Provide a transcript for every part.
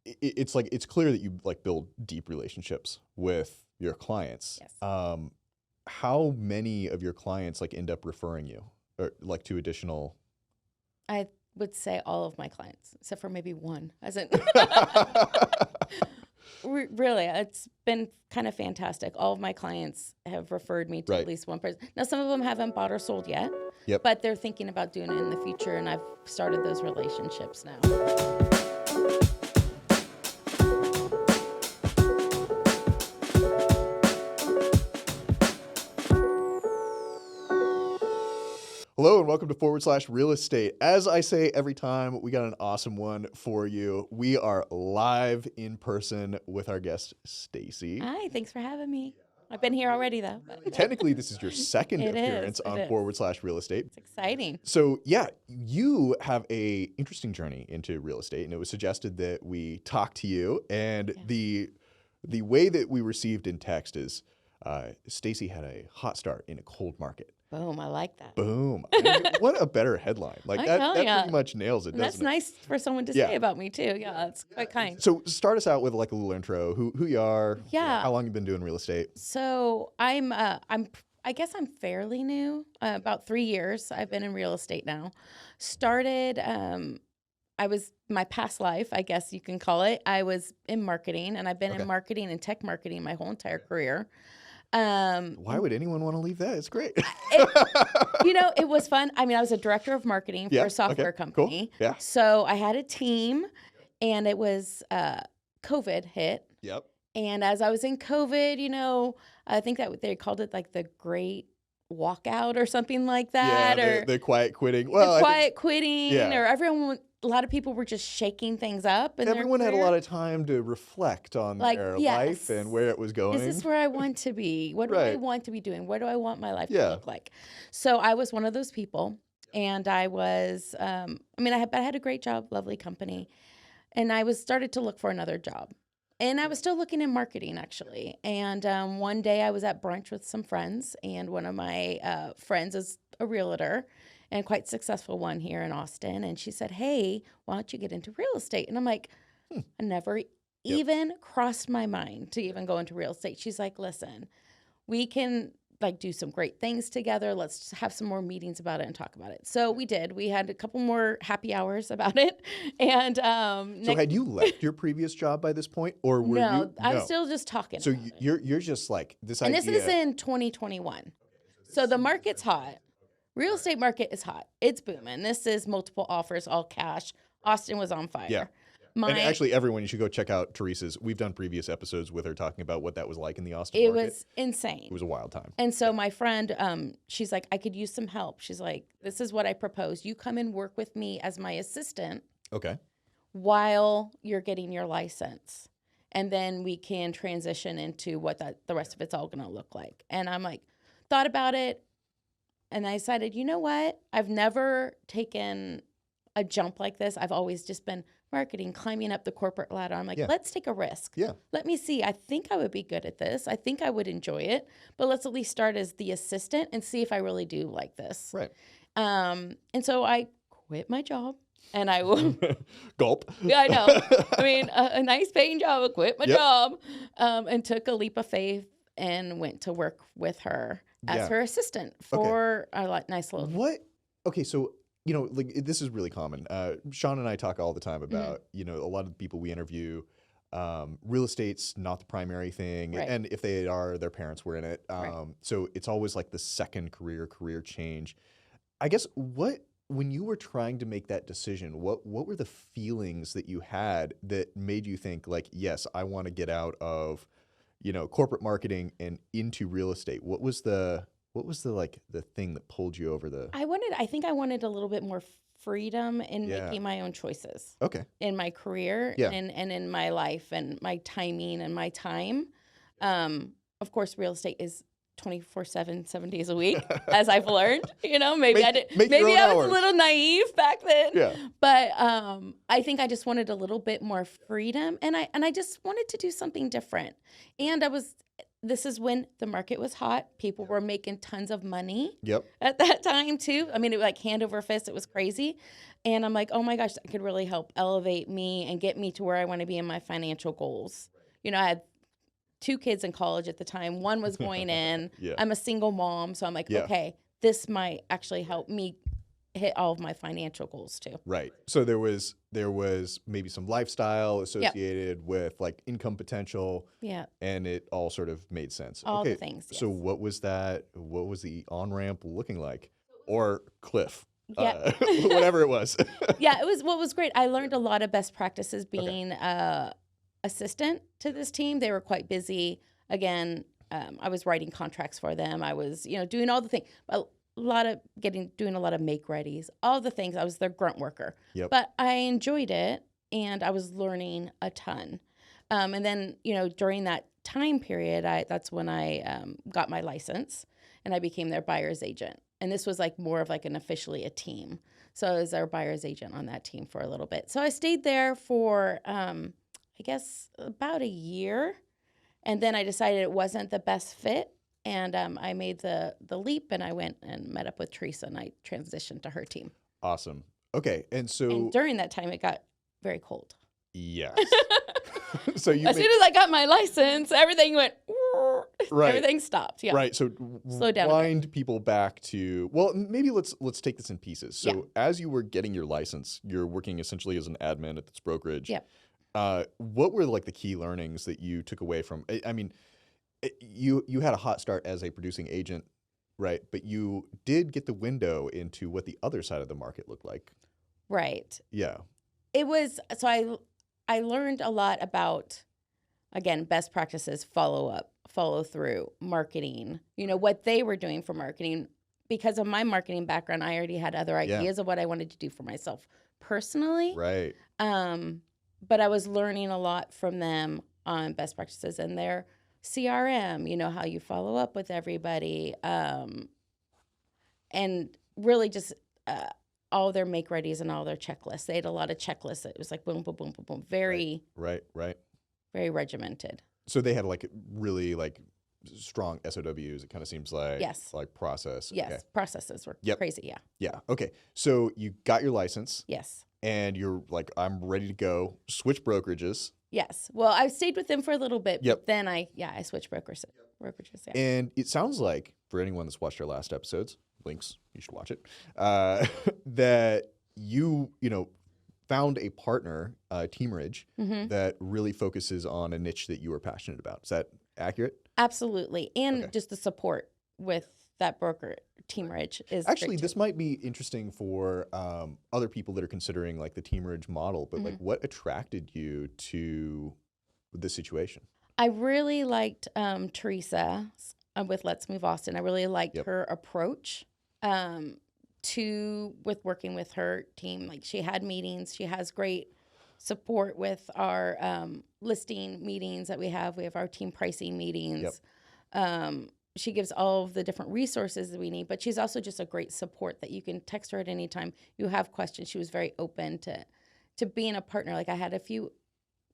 it's like, it's clear that you like build deep relationships with your clients. Yes. How many of your clients like end up referring you or like to additional? I would say all of my clients, except for maybe one, hasn't. Really, it's been kind of fantastic. All of my clients have referred me to Right. at least one person. Now, some of them haven't bought or sold yet, Yep. but they're thinking about doing it in the future, and I've started those relationships now. Hello and welcome to / Real Estate. As I say every time, we got an awesome one for you. We are live in person with our guest, Stacy. Hi, thanks for having me. I've been here already, though. Technically, this is your second It appearance is, on it / Real Estate. It's exciting. So yeah, you have a interesting journey into real estate, and it was suggested that we talk to you. And the way that we received in text is, Stacy had a hot start in a cold market. Boom, I like that. Boom. I mean, what a better headline. Like that pretty much nails it, And doesn't that's it? nice for someone to say about me, too. Yeah, that's quite kind. So start us out with like a little intro. Who you are, how long you've been doing real estate. So I guess I'm fairly new, about 3 years. I've been in real estate now. Started, I was my past life, I guess you can call it. I was in marketing, and I've been in marketing and tech marketing my whole entire career. Why would anyone want to leave that? It's great. It was fun. I mean, I was a director of marketing for a software company. Cool. Yeah. So I had a team, and it was COVID hit. Yep. And as I was in COVID, I think that they called it like the great walkout or something like that. Yeah, or the quiet quitting. Well, the quiet quitting, or a lot of people were just shaking things up. And everyone had a lot of time to reflect on their life and where it was going. Is this where I want to be? What do I want to be doing? Where do I want my life to look like? So I was one of those people. And I was, I had a great job, lovely company. And I started to look for another job. And I was still looking in marketing, actually. And one day I was at brunch with some friends, and one of my friends is a realtor and quite successful one here in Austin. And she said, "Hey, why don't you get into real estate?" And I'm like, I never even crossed my mind to even go into real estate. She's like, "Listen, we can do some great things together. Let's have some more meetings about it and talk about it." So we did. We had a couple more happy hours about it. And so had you left your previous job by this point, or were you? No, I was still just talking. So you're just like this and idea. And this is in 2021. So the market's hot. Real estate market is hot. It's booming. This is multiple offers, all cash. Austin was on fire. Yeah. And actually, everyone, you should go check out Teresa's. We've done previous episodes with her talking about what that was like in the Austin market. It was insane. It was a wild time. And so my friend, she's like, "I could use some help." She's like, "This is what I propose. You come and work with me as my assistant. Okay. While you're getting your license. And then we can transition into what the rest of it's all going to look like." And I'm like, thought about it. And I decided, you know what? I've never taken a jump like this. I've always just been marketing, climbing up the corporate ladder. I'm like, let's take a risk. Yeah. Let me see. I think I would be good at this. I think I would enjoy it. But let's at least start as the assistant and see if I really do like this. Right. And so I quit my job. And I will gulp. Yeah, I know. I mean, a nice paying job. I quit my job, and took a leap of faith and went to work with her as her assistant for a nice little. What? Okay, so this is really common. Sean and I talk all the time about a lot of the people we interview. Real estate's not the primary thing, and if they are, their parents were in it. So it's always like the second career change. I guess when you were trying to make that decision, what were the feelings that you had that made you think like, yes, I want to get out of, corporate marketing and into real estate? What was the thing that pulled you over the? I think I wanted a little bit more freedom in making my own choices. Okay. In my career and in my life and my timing and my time. Of course, real estate is 24/7, 7 days a week, as I've learned. Maybe I was a little naive back then. Yeah. But I think I just wanted a little bit more freedom, and I just wanted to do something different. And this is when the market was hot. People were making tons of money Yep. at that time too. I mean, it was like hand over fist. It was crazy. And I'm like, oh my gosh, that could really help elevate me and get me to where I want to be in my financial goals. You know, I had 2 kids in college at the time. One was going in. Yeah. I'm a single mom. So I'm like, okay, this might actually help me hit all of my financial goals too. Right. So there was maybe some lifestyle associated with like income potential. Yeah. And it all sort of made sense. All the things. Yes. So what was that? What was the on-ramp looking like? Or cliff? Yeah. Whatever it was. Yeah. It was, what was great. I learned a lot of best practices being assistant to this team. They were quite busy. Again, I was writing contracts for them. I was, doing all the things. Doing a lot of make readies, all the things. I was their grunt worker. Yep. But I enjoyed it, and I was learning a ton. And then, during that time period, that's when I got my license, and I became their buyer's agent. And this was like more of like officially a team. So I was their buyer's agent on that team for a little bit. So I stayed there for, I guess, about a year. And then I decided it wasn't the best fit. And I made the leap, and I went and met up with Teresa, and I transitioned to her team. Awesome. Okay. And during that time, it got very cold. Yes. So as soon as I got my license, everything went, right. Everything stopped. Yeah. Right. So slow down. Wind people back to, well, maybe let's take this in pieces. So as you were getting your license, you're working essentially as an admin at this brokerage. Yep. What were like the key learnings that you took away from, I mean, you had a hot start as a producing agent, right? But you did get the window into what the other side of the market looked like. Right. Yeah. It was, so I learned a lot about, again, best practices, follow through, marketing, what they were doing for marketing. Because of my marketing background, I already had other ideas of what I wanted to do for myself personally. Right. But I was learning a lot from them on best practices and their CRM, how you follow up with everybody, and really just all their make readies and all their checklists. They had a lot of checklists. It was like boom, boom, boom, boom, boom. Very very regimented. So they had like really like strong SOWs. It kind of seems like like process. Yes, okay. Processes were crazy. Yeah. Yeah. Okay. So you got your license. Yes. And you're like, I'm ready to go. Switch brokerages. Yes. Well, I stayed with them for a little bit, but then I switched brokerages. Yeah. And it sounds like, for anyone that's watched our last episodes, links, you should watch it, that you found a partner, Teamridge, that really focuses on a niche that you are passionate about. Is that accurate? Absolutely. And just the support with that broker, Teamridge, is actually this might be interesting for other people that are considering like the Teamridge model, but like what attracted you to the situation? I really liked Teresa with Let's Move Austin. I really liked her approach with working with her team. Like, she had meetings. She has great support with our listing meetings that we have. We have our team pricing meetings. She gives all of the different resources that we need, but she's also just a great support that you can text her at any time you have questions. She was very open to being a partner. Like, I had a few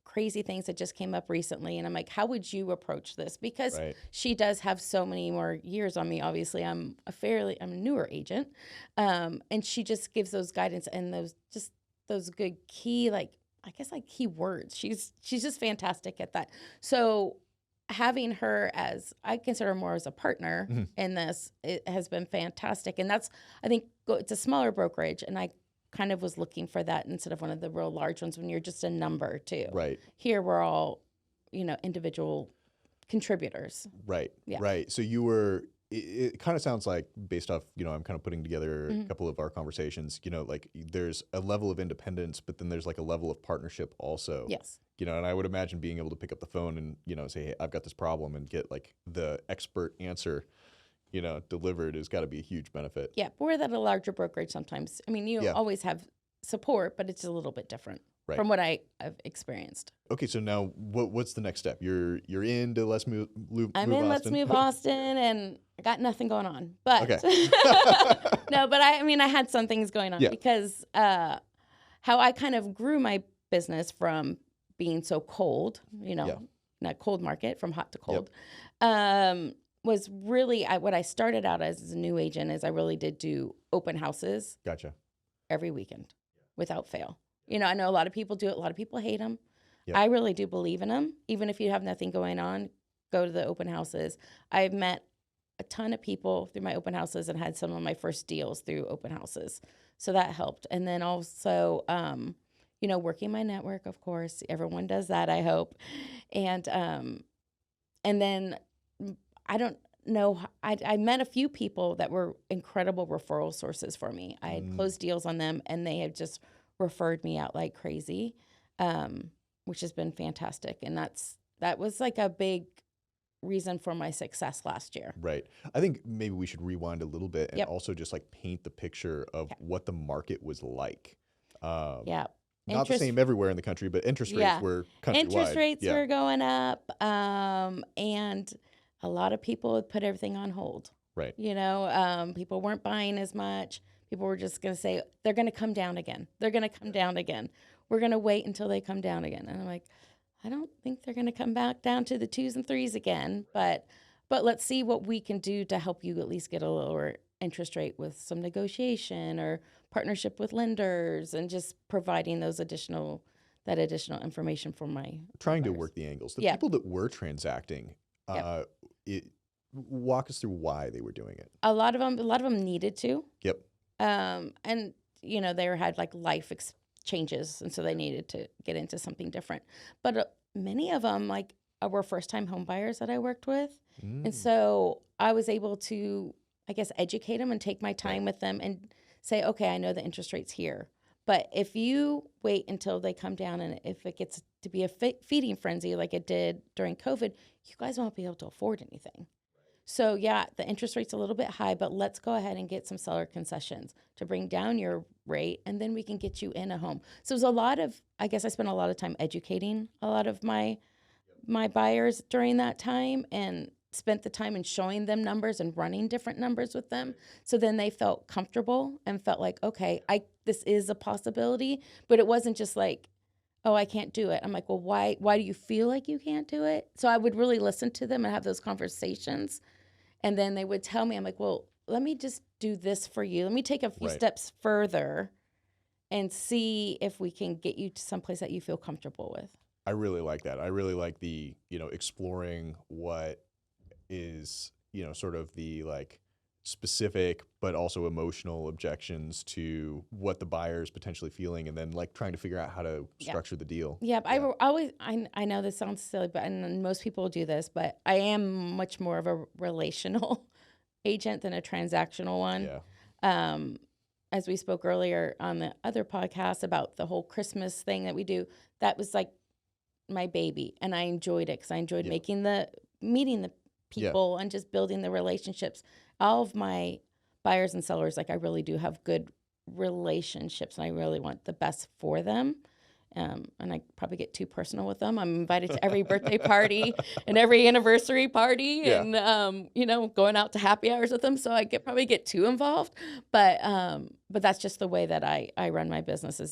crazy things that just came up recently, and I'm like, how would you approach this? Because she does have so many more years on me. Obviously, I'm a newer agent, and she just gives those guidance and those good key, key words. She's just fantastic at that. So having her as, I consider her more as a partner in this, it has been fantastic. And that's, I think, it's a smaller brokerage, and I kind of was looking for that instead of one of the real large ones when you're just a number too. Right. Here we're all, individual contributors. Right. Yeah. Right. So you were, it kind of sounds like, based off, I'm kind of putting together a couple of our conversations, like there's a level of independence, but then there's like a level of partnership also. Yes. And I would imagine being able to pick up the phone and, say, hey, I've got this problem, and get like the expert answer, delivered has got to be a huge benefit. Yeah. But we're at a larger brokerage sometimes. I mean, you always have support, but it's a little bit different from what I've experienced. Okay. So now what's the next step? You're into Let's Move Austin. Let's Move Austin, and I got nothing going on, but no, but I had some things going on because how I kind of grew my business from being so cold, not cold market, from hot to cold, was really what I started out as a new agent is I really did do open houses. Gotcha. Every weekend without fail. You know, I know a lot of people do it. A lot of people hate them. Yep. I really do believe in them. Even if you have nothing going on, go to the open houses. I've met a ton of people through my open houses and had some of my first deals through open houses. So that helped. And then also, you know, working my network, of course. Everyone does that, I hope. And then I don't know. I met a few people that were incredible referral sources for me. I had closed deals on them, and they have just referred me out like crazy, which has been fantastic. And that was like a big reason for my success last year. Right. I think maybe we should rewind a little bit and also just like paint the picture of what the market was like. Not the same everywhere in the country, but interest rates were countrywide. Interest rates were going up, and a lot of people would put everything on hold. Right. You know, people weren't buying as much. People were just going to say, they're going to come down again. They're going to come down again. We're going to wait until they come down again. And I'm like, I don't think they're going to come back down to the 2s and 3s again. But let's see what we can do to help you at least get a lower interest rate with some negotiation or partnership with lenders and just providing that additional information for my trying buyers. To work the angles. The people that were transacting, walk us through why they were doing it. A lot of them needed to. Yep. And you know, they had like life changes, and so they needed to get into something different. But many of them were first-time home buyers that I worked with, and so I was able to, I guess, educate them and take my time with them and say, okay, I know the interest rate's here, but if you wait until they come down, and if it gets to be a feeding frenzy like it did during COVID, you guys won't be able to afford anything. So yeah, the interest rate's a little bit high, but let's go ahead and get some seller concessions to bring down your rate, and then we can get you in a home. So it was I spent a lot of time educating a lot of my buyers during that time, and spent the time in showing them numbers and running different numbers with them. So then they felt comfortable and felt like, okay, this is a possibility, but it wasn't just like, oh, I can't do it. I'm like, well, why do you feel like you can't do it? So I would really listen to them and have those conversations. And then they would tell me, I'm like, well, let me just do this for you. Let me take a few steps further and see if we can get you to someplace that you feel comfortable with. I really like that. I really like the, exploring what is, sort of the like specific but also emotional objections to what the buyer is potentially feeling, and then like trying to figure out how to structure the deal. Yeah, I know this sounds silly, but and most people do this, but I am much more of a relational agent than a transactional one. Yeah. As we spoke earlier on the other podcast about the whole Christmas thing that we do, that was like my baby, and I enjoyed it because I enjoyed meeting the people and just building the relationships. All of my buyers and sellers, I really do have good relationships, and I really want the best for them. And I probably get too personal with them. I'm invited to every birthday party and every anniversary party, and going out to happy hours with them. So I probably get too involved, but that's just the way that I run my business.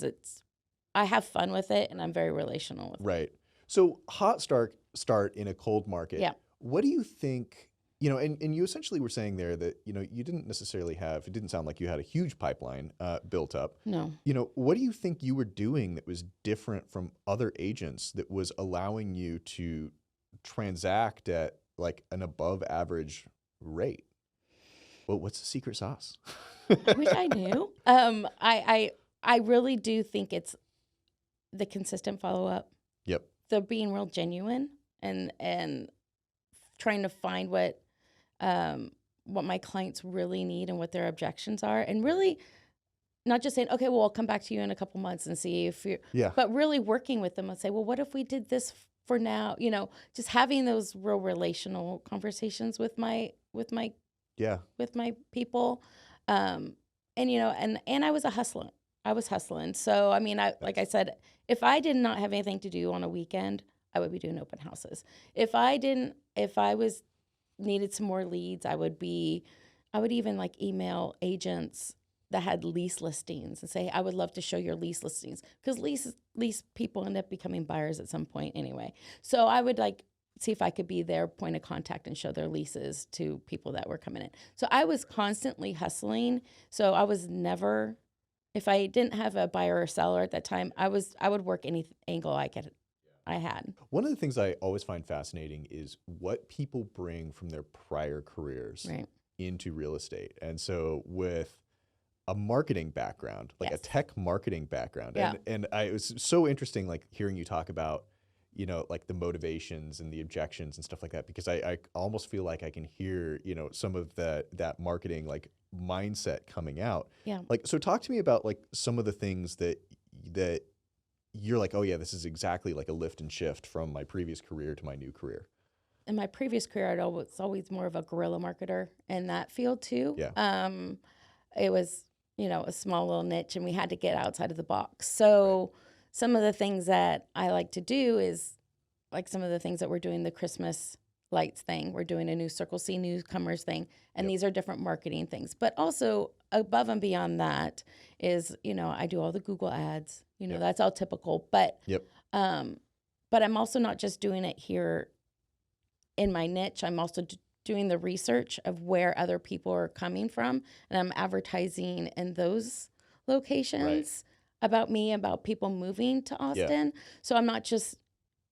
I have fun with it, and I'm very relational with it. Right. So hot start in a cold market. Yeah. What do you think, and you essentially were saying there that, you didn't necessarily it didn't sound like you had a huge pipeline built up. No. What do you think you were doing that was different from other agents that was allowing you to transact at like an above average rate? Well, what's the secret sauce? I wish I knew. I really do think it's the consistent follow-up. Yep. The being real genuine and trying to find what my clients really need and what their objections are, and really not just saying, okay, well, I'll come back to you in a couple months and see if but really working with them and say, well, what if we did this for now? Just having those real relational conversations with my people. And I was hustling. So, I mean, like I said, if I did not have anything to do on a weekend, I would be doing open houses. If I needed some more leads, I would even like email agents that had lease listings and say, I would love to show your lease listings, because lease people end up becoming buyers at some point anyway. So I would like see if I could be their point of contact and show their leases to people that were coming in. So I was constantly hustling. So I was never, if I didn't have a buyer or seller at that time, I would work any angle I had. One of the things I always find fascinating is what people bring from their prior careers into real estate. And so with a marketing background, like a tech marketing background, and it was so interesting, like hearing you talk about, you know, like the motivations and the objections and stuff like that, because I almost feel like I can hear, you know, some of that marketing like mindset coming out. Yeah. Like, so talk to me about like some of the things that you're like, oh yeah, this is exactly like a lift and shift from my previous career to my new career. In my previous career, I was always more of a guerrilla marketer in that field too. Yeah. It was, you know, a small little niche, and we had to get outside of the box. So some of the things that I like to do is like some of the things that we're doing, the Christmas lights thing. We're doing a new Circle C newcomers thing. And these are different marketing things. But also above and beyond that is, you know, I do all the Google ads. You know, that's all typical. But but I'm also not just doing it here in my niche. I'm also doing the research of where other people are coming from. And I'm advertising in those locations about me, about people moving to Austin. So I'm not just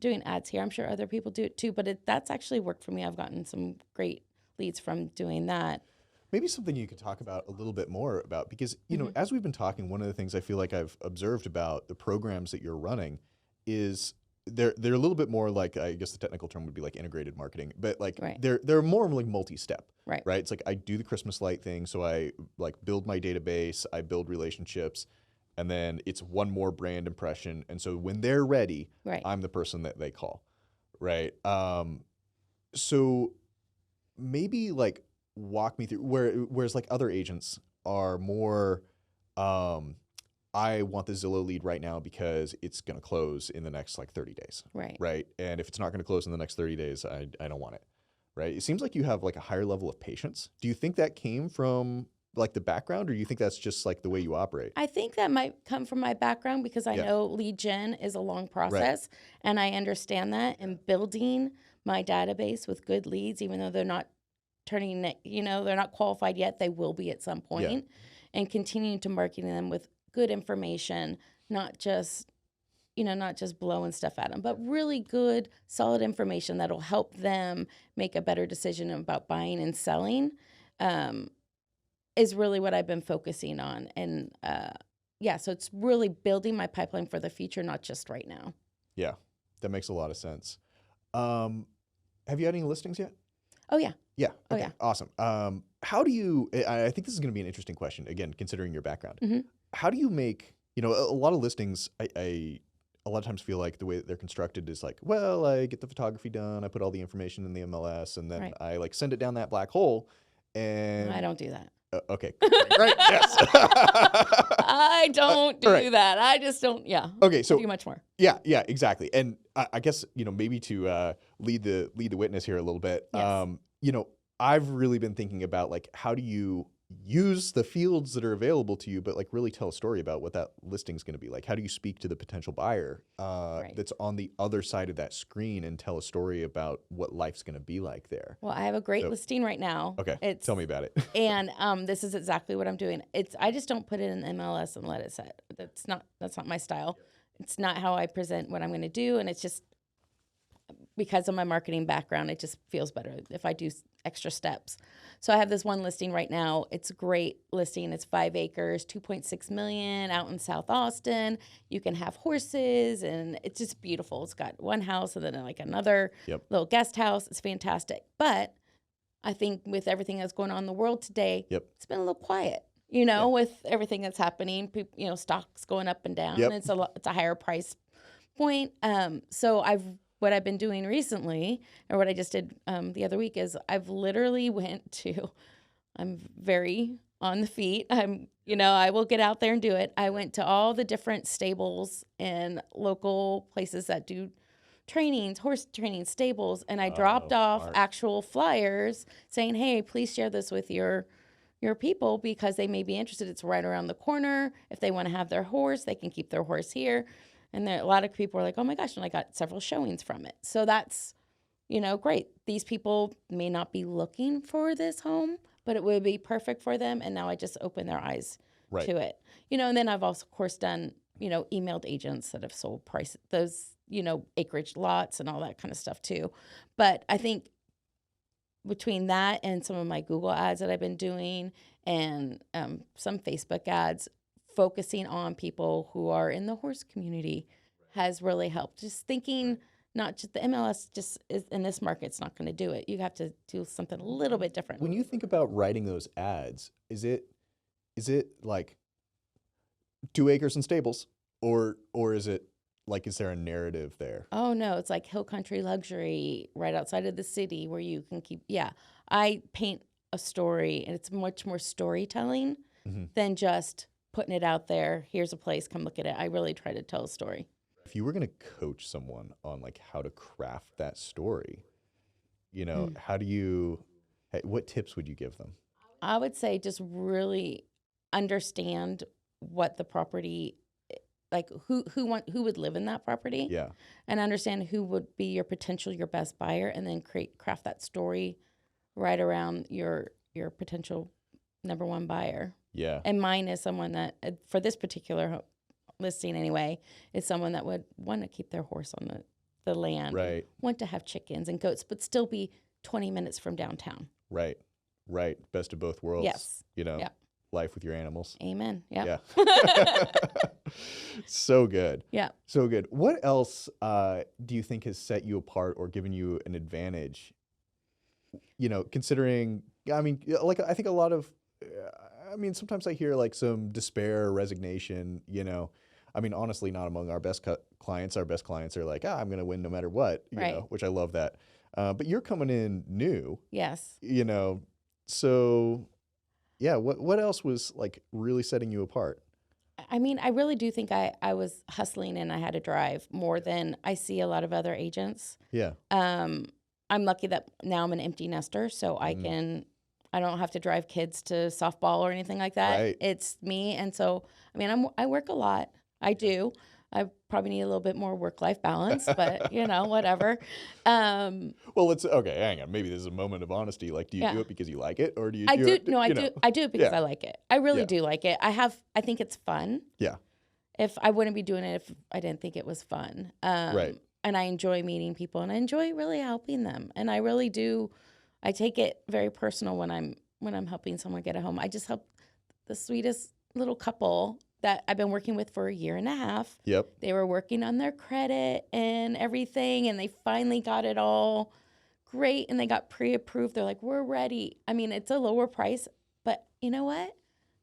doing ads here. I'm sure other people do it too, but that's actually worked for me. I've gotten some great leads from doing that. Maybe something you could talk about a little bit more about, because, you know, as we've been talking, one of the things I feel like I've observed about the programs that you're running is they're a little bit more like, I guess the technical term would be like integrated marketing, but like they're more like multi-step, right? It's like I do the Christmas light thing. So I like build my database, I build relationships, and then it's one more brand impression. And so when they're ready, I'm the person that they call, right? So maybe like walk me through whereas like other agents are more, I want the Zillow lead right now because it's going to close in the next like 30 days. Right. And if it's not going to close in the next 30 days, I don't want it. Right. It seems like you have like a higher level of patience. Do you think that came from like the background, or do you think that's just like the way you operate? I think that might come from my background, because I know lead gen is a long process, and I understand that. And building my database with good leads, even though they're not turning, you know, they're not qualified yet, they will be at some point, and continuing to market them with good information, not just, you know, not just blowing stuff at them, but really good, solid information that'll help them make a better decision about buying and selling. Is really what I've been focusing on. And so it's really building my pipeline for the future, not just right now. Yeah, that makes a lot of sense. Have you had any listings yet? Oh, yeah. Yeah. Okay. Oh, yeah. Awesome. How do you, I think this is going to be an interesting question, again, considering your background. How do you make, you know, a lot of listings, I a lot of times feel like the way that they're constructed is like, well, I get the photography done, I put all the information in the MLS, and then I like send it down that black hole. And I don't do that. Okay. Right. Yes. I don't do that. I just don't. Yeah. Okay. So do much more. Yeah. Yeah. Exactly. And I guess, you know, maybe to lead the witness here a little bit. Yes. You know, I've really been thinking about like, how do you use the fields that are available to you, but like really tell a story about what that listing is going to be like? How do you speak to the potential buyer that's on the other side of that screen and tell a story about what life's going to be like there? Well, I have a great listing right now. Okay. Tell me about it. And this is exactly what I'm doing. I just don't put it in MLS and let it set. That's not my style. It's not how I present what I'm going to do. And it's just because of my marketing background, it just feels better if I do extra steps. So I have this one listing right now. It's a great listing. It's 5 acres, 2.6 million out in South Austin. You can have horses, and it's just beautiful. It's got one house and then like another little guest house. It's fantastic. But I think with everything that's going on in the world today, it's been a little quiet, you know, with everything that's happening, you know, stocks going up and down. It's a higher price point. So what I've been doing recently, or what I just did the other week, is I've literally I'm very on the feet. I will get out there and do it. I went to all the different stables and local places that do trainings, horse training stables, and I dropped off actual flyers saying, hey, please share this with your people because they may be interested. It's right around the corner. If they want to have their horse, they can keep their horse here. And a lot of people are like, oh my gosh, and I got several showings from it. So that's great. These people may not be looking for this home, but it would be perfect for them. And now I just open their eyes to it. And then I've also, of course, done, emailed agents that have sold those, acreage lots and all that kind of stuff too. But I think between that and some of my Google ads that I've been doing and some Facebook ads, focusing on people who are in the horse community has really helped. Just thinking, not just the MLS just is in this market, it's not going to do it. You have to do something a little bit different. When you think about writing those ads, is it like 2 acres and stables, or is it like, is there a narrative there? Oh no, it's like hill country luxury right outside of the city where you can keep. Yeah, I paint a story, and it's much more storytelling than just putting it out there. Here's a place, come look at it. I really try to tell a story. If you were going to coach someone on like how to craft that story, what tips would you give them? I would say just really understand what the property, like who would live in that property. Yeah. And understand who would be your best buyer, and then craft that story right around your potential number one buyer. Yeah. And mine is someone that, for this particular listing anyway, is someone that would want to keep their horse on the land. Right. Want to have chickens and goats, but still be 20 minutes from downtown. Right. Right. Best of both worlds. Yes. Life with your animals. Amen. Yep. Yeah. So good. Yeah. So good. What else do you think has set you apart or given you an advantage? Considering, I think a lot of, sometimes I hear like some despair or resignation, honestly, not among our best clients. Our best clients are like, I'm going to win no matter what, which I love that. But you're coming in new. Yes. So yeah, what else was like really setting you apart? I really do think I was hustling and I had to drive more than I see a lot of other agents. Yeah. I'm lucky that now I'm an empty nester, so I don't have to drive kids to softball or anything like that. Right. It's me. And so, I work a lot. I do. I probably need a little bit more work-life balance, but whatever. Well, hang on. Maybe this is a moment of honesty. Like, do you do it because you like it, or do you? I do it because I like it. I really do like it. I think it's fun. Yeah. If I wouldn't be doing it if I didn't think it was fun. Right. And I enjoy meeting people, and I enjoy really helping them. And I really do. I take it very personal when I'm helping someone get a home. I just helped the sweetest little couple that I've been working with for a year and a half. Yep. They were working on their credit and everything, and they finally got it all great, and they got pre-approved. They're like, we're ready. It's a lower price, but you know what?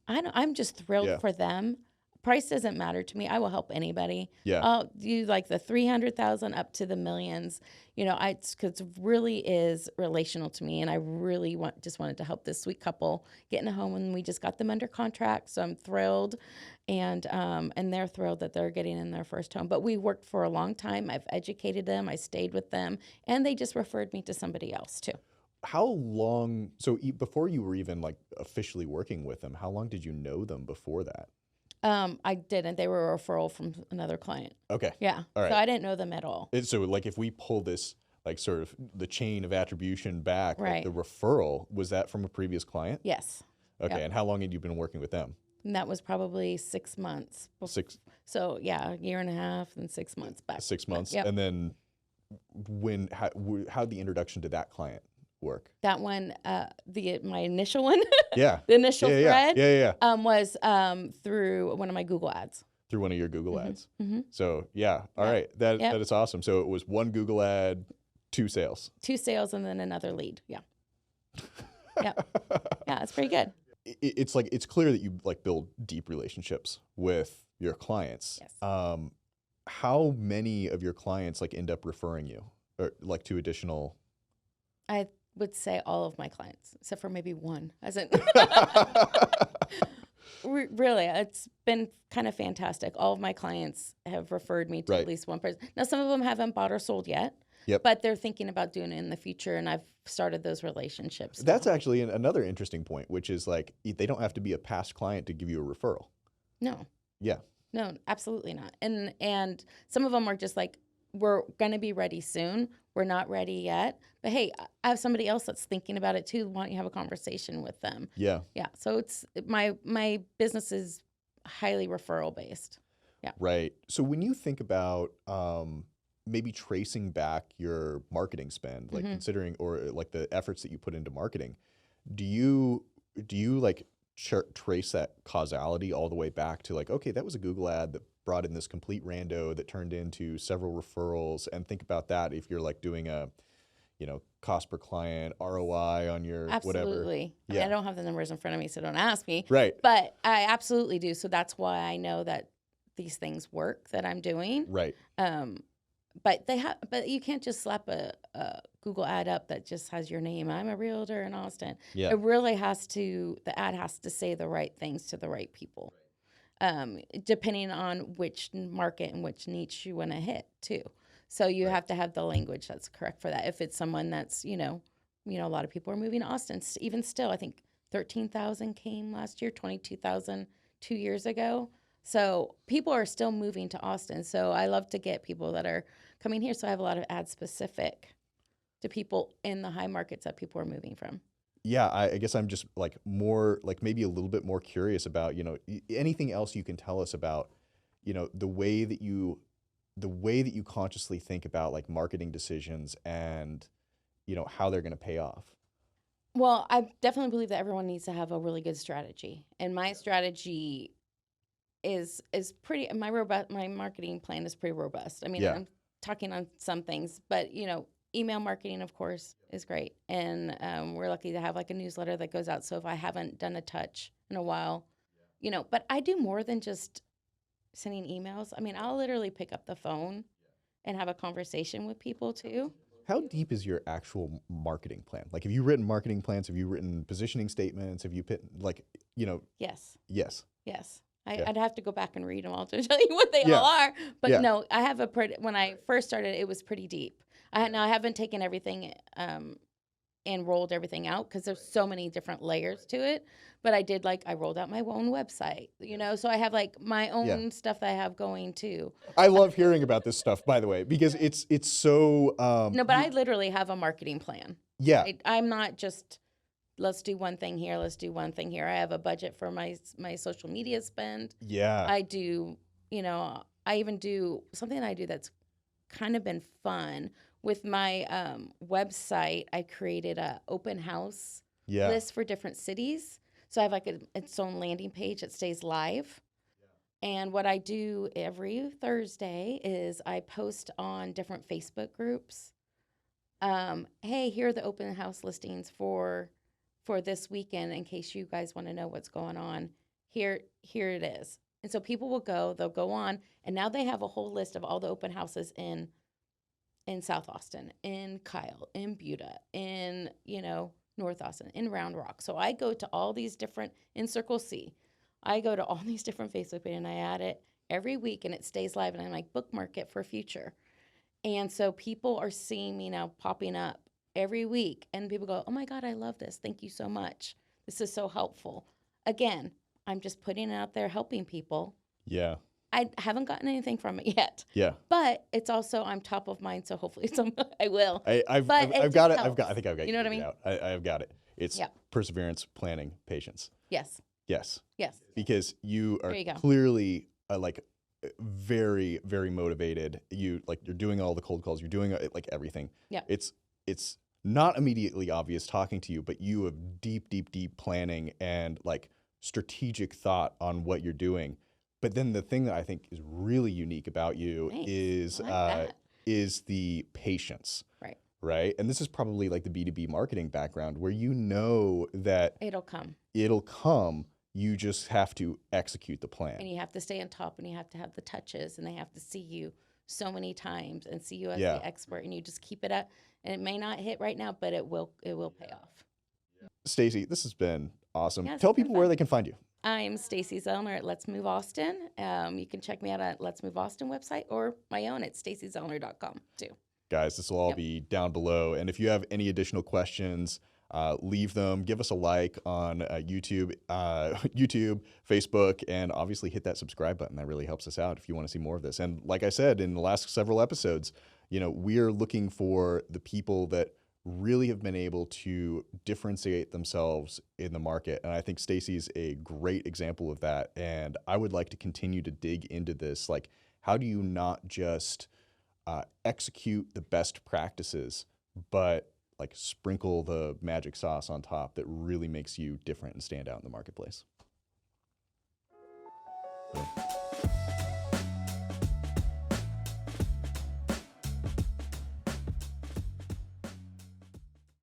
I'm just thrilled for them. Price doesn't matter to me. I will help anybody. Yeah. I'll do like the 300,000 up to the millions. Because it really is relational to me, and I really just wanted to help this sweet couple get in a home, and we just got them under contract. So I'm thrilled, and they're thrilled that they're getting in their first home. But we worked for a long time. I've educated them. I stayed with them, and they just referred me to somebody else too. How long? So before you were even like officially working with them, how long did you know them before that? I didn't. They were a referral from another client. Okay. Yeah. All right. So I didn't know them at all. So like if we pull this like sort of the chain of attribution back, right. Like the referral, was that from a previous client? Yes. Okay. Yep. And how long had you been working with them? And that was probably 6 months. So yeah, a year and a half and 6 months back. 6 months. Yep. And then how'd the introduction to that client work? That one, my initial one. Yeah. The initial thread. Yeah. Was through one of my Google ads. Through one of your Google ads. Mm-hmm. So yeah. All right. That is awesome. So it was one Google ad, 2 sales. 2 sales and then another lead. Yeah. Yeah. Yeah. It's pretty good. It's like, it's clear that you like build deep relationships with your clients. Yes. How many of your clients like end up referring you or like to additional? I would say all of my clients, except for maybe one. Really, it's been kind of fantastic. All of my clients have referred me to at least one person. Now, some of them haven't bought or sold yet, but they're thinking about doing it in the future, and I've started those relationships. That's actually another interesting point, which is like they don't have to be a past client to give you a referral. No. Yeah. No, absolutely not. And some of them are just like, we're going to be ready soon. We're not ready yet. But hey, I have somebody else that's thinking about it too. Why don't you have a conversation with them? Yeah. Yeah. So it's my business is highly referral based. Yeah. Right. So when you think about maybe tracing back your marketing spend, like considering or like the efforts that you put into marketing, do you like trace that causality all the way back to like, okay, that was a Google ad that brought in this complete rando that turned into several referrals, and think about that if you're like doing a, cost per client, ROI on your whatever. Absolutely. I mean, I don't have the numbers in front of me, so don't ask me. Right. But I absolutely do. So that's why I know that these things work that I'm doing. Right. But you can't just slap a Google ad up that just has your name. I'm a realtor in Austin. Yeah. It really the ad has to say the right things to the right people, depending on which market and which niche you want to hit too. So you have to have the language that's correct for that. If it's someone that's, a lot of people are moving to Austin. Even still, I think 13,000 came last year, 22,000 2 years ago. So people are still moving to Austin. So I love to get people that are coming here. So I have a lot of ads specific to people in the high markets that people are moving from. Yeah, I guess I'm just like more like maybe a little bit more curious about, anything else you can tell us about, the way that you consciously think about like marketing decisions and, how they're going to pay off. Well, I definitely believe that everyone needs to have a really good strategy. And my strategy is pretty, my marketing plan is pretty robust. I mean, I'm talking on some things, but email marketing, of course, is great. And we're lucky to have like a newsletter that goes out. So if I haven't done a touch in a while, but I do more than just sending emails. I mean, I'll literally pick up the phone and have a conversation with people too. How deep is your actual marketing plan? Like, have you written marketing plans? Have you written positioning statements? Have you put like, Yes. Yes. Yes. I'd have to go back and read them all to tell you what they all are. But no, I have when I first started, it was pretty deep. I haven't taken everything and rolled everything out because there's so many different layers to it. But I rolled out my own website, so I have like my own stuff that I have going too. I love hearing about this stuff, by the way, because it's so. No, but I literally have a marketing plan. Yeah. I'm not just, let's do one thing here, let's do one thing here. I have a budget for my social media spend. Yeah. I do, I even do something that I do that's kind of been fun. With my website, I created a open house list for different cities. So I have like its own landing page that stays live. Yeah. And what I do every Thursday is I post on different Facebook groups. Hey, here are the open house listings for this weekend in case you guys want to know what's going on. Here it is. And so people they'll go on, and now they have a whole list of all the open houses in South Austin, in Kyle, in Buda, in, North Austin, in Round Rock. So I go to all these different, in Circle C, I go to all these different Facebook pages and I add it every week and it stays live and I'm like, bookmark it for future. And so people are seeing me now popping up every week and people go, oh my God, I love this. Thank you so much. This is so helpful. Again, I'm just putting it out there, helping people. Yeah. I haven't gotten anything from it yet. Yeah. But it's also, I'm top of mind, so hopefully I will. I've got it. I think I've got it. You know what I mean? I've got it. It's perseverance, planning, patience. Yes. Yes. Yes. Because you are clearly like very, very motivated. You're doing all the cold calls. You're doing like everything. Yeah. It's not immediately obvious talking to you, but you have deep planning and like strategic thought on what you're doing. But then the thing that I think is really unique about you is the patience. Right. Right. And this is probably like the B2B marketing background where that it'll come. You just have to execute the plan. And you have to stay on top and you have to have the touches and they have to see you so many times and see you as the expert and you just keep it up. And it may not hit right now, but it will pay off. Stacy, this has been awesome. Yes, tell people where they can find you. I'm Stacy Zellner at Let's Move Austin. You can check me out at Let's Move Austin website or my own at stacyzellner.com too. Guys, this will all be down below. And if you have any additional questions, leave them. Give us a like on YouTube, Facebook, and obviously hit that subscribe button. That really helps us out if you want to see more of this. And like I said in the last several episodes, we're looking for the people that really have been able to differentiate themselves in the market. And I think Stacy's a great example of that. And I would like to continue to dig into this. Like, how do you not just execute the best practices, but like sprinkle the magic sauce on top that really makes you different and stand out in the marketplace? Yeah.